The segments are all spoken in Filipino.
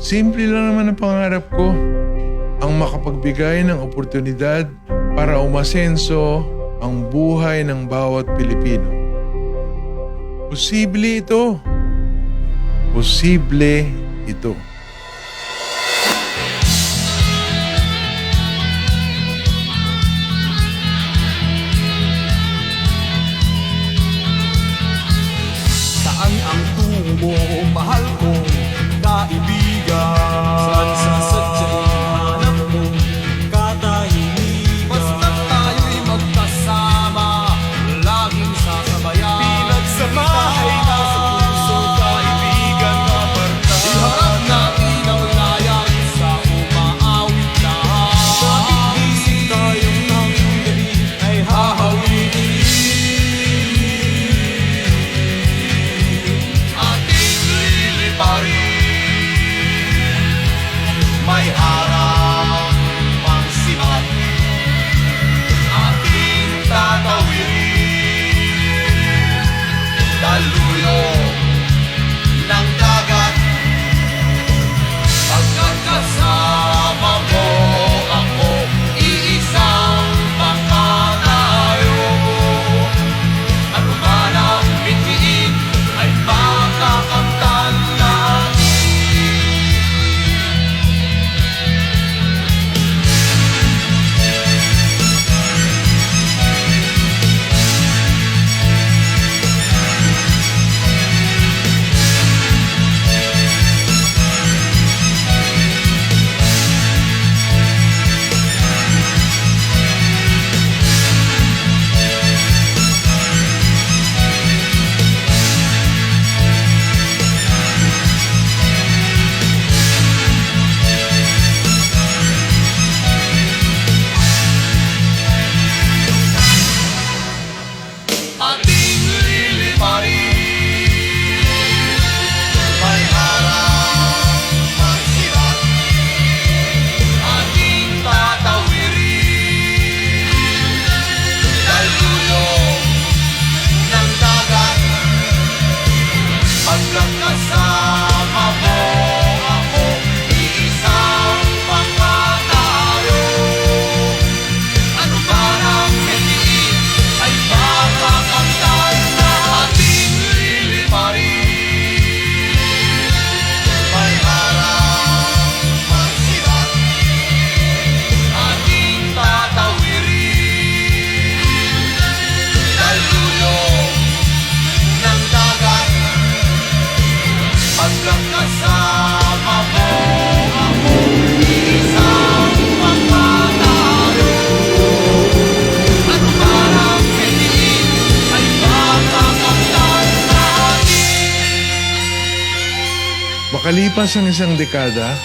Simple lang naman ang pangarap ko. Ang makapagbigay ng oportunidad para umasenso ang buhay ng bawat Pilipino. Posible ito. Posible ito. Saan ang tungo mo, mahal kong kaibigan? Saan sa sadyang hanap mong katahimikan? Basta't tayo'y magkasama, laging sasabayan. Pinagsamahay na sa puso, kaibigan na barkada. Iharap natin ang layain sa umaawit lahat. Bakit di tayong ang gabi ay hahawiin? May harap ang sibat, ating tatawirin. Daluyong ng dagat, pagkat kasama mo ako, iisang pangatayo. Ano man ang mithiin ay makakamtan natin. Ating liliparin, may harap ang sibat, ating tatawirin. Daluyong ng dagat, pagkat kasama mo ako, iisang pangatayo. Ano man ang mithiin ay makakamtan na ating liliparin. May harap ang sibat, ating tatawirin. Daluyong ng dagat, pagkat kasama mo ako, iisang pangatayo. Ano man ang mithiin ay makakamtan natin. Makalipas ang isang dekada,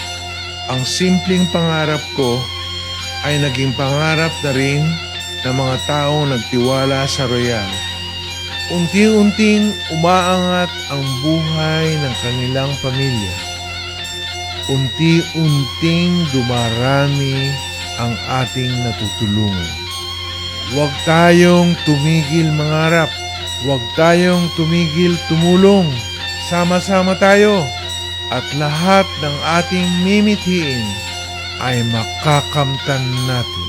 ang simpleng pangarap ko ay naging pangarap na rin ng mga taong nagtiwala sa Royal. Unti-unting umaangat ang buhay ng kanilang pamilya. Unti-unting dumarami ang ating natutulungan. Huwag tayong tumigil mangarap. Huwag tayong tumigil tumulong. Sama-sama tayo at lahat ng ating mimithiin ay makakamtan natin.